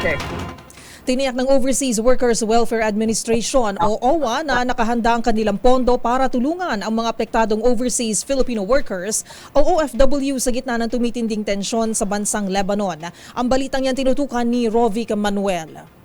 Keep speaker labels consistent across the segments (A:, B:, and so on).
A: check.
B: Tiniyak ng Overseas Workers Welfare Administration o OWA na nakahanda ang kanilang pondo para tulungan ang mga apektadong overseas Filipino workers o OFW sa gitna ng tumitinding tensyon sa bansang Lebanon. Ang balitang yan tinutukan ni Rovic Manuel.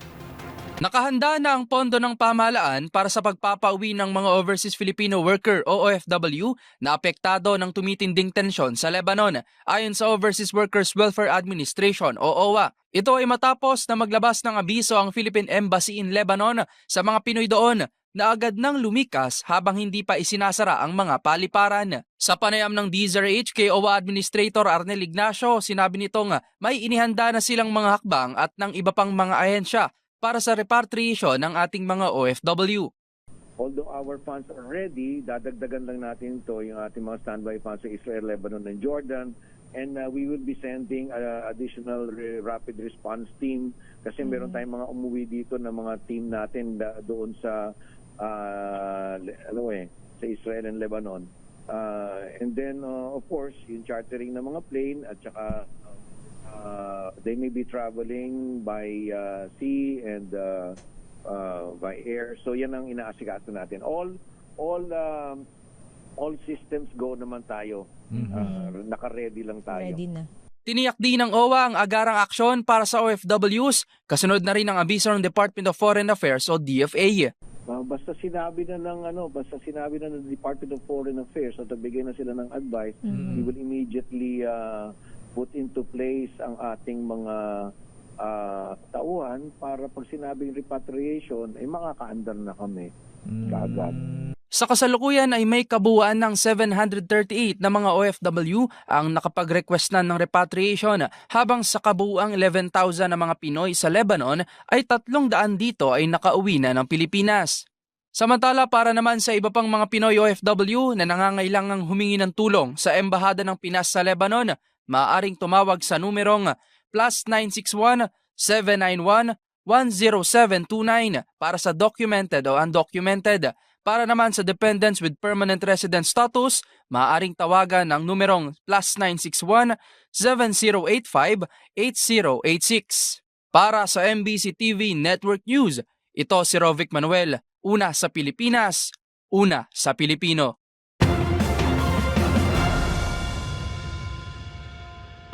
C: Nakahanda na ang pondo ng pamahalaan para sa pagpapauwi ng mga overseas Filipino worker o OFW na apektado ng tumitinding tensyon sa Lebanon, ayon sa Overseas Workers Welfare Administration o OWA. Ito ay matapos na maglabas ng abiso ang Philippine Embassy in Lebanon sa mga Pinoy doon na agad nang lumikas habang hindi pa isinasara ang mga paliparan. Sa panayam ng DZRH kay OWA Administrator Arnel Ignacio, sinabi nitong may inihanda na silang mga hakbang at ng iba pang mga ahensya para sa repatriation ng ating mga OFW.
D: Although our funds are ready, dadagdagan lang natin ito, yung ating mga standby funds sa Israel, Lebanon, and Jordan. And we will be sending additional rapid response team kasi meron tayong mga umuwi dito na mga team natin doon sa sa Israel and Lebanon. And then, of course, yung chartering ng mga plane at saka they may be traveling by sea and by air. So yan ang inaasikaso natin. All systems go naman tayo. Naka-ready lang tayo.
B: Ready na.
C: Tiniyak din ng OWA ang agarang aksyon para sa OFWs, kasunod na rin ang abiso ng Department of Foreign Affairs o DFA.
D: Basta sinabi na ng Department of Foreign Affairs at nagbigay na sila ng advice, we will immediately put into place ang ating mga tauhan para pag sinabing repatriation, ay makakaandar na kami kaagad.
C: Sa kasalukuyan ay may kabuuan ng 738 na mga OFW ang nakapag-request na ng repatriation, habang sa kabuuang 11,000 na mga Pinoy sa Lebanon ay 300 dito ay nakauwi na ng Pilipinas. Samantala, para naman sa iba pang mga Pinoy OFW na nangangailangang humingi ng tulong sa Embahada ng Pinas sa Lebanon, maaaring tumawag sa numerong +961 791 10729 para sa documented o undocumented. Para naman sa dependents with permanent resident status, maaaring tawagan ng numerong +961 7085 8086. Para sa MBC TV Network News, ito si Rovic Manuel, una sa Pilipinas, una sa Pilipino.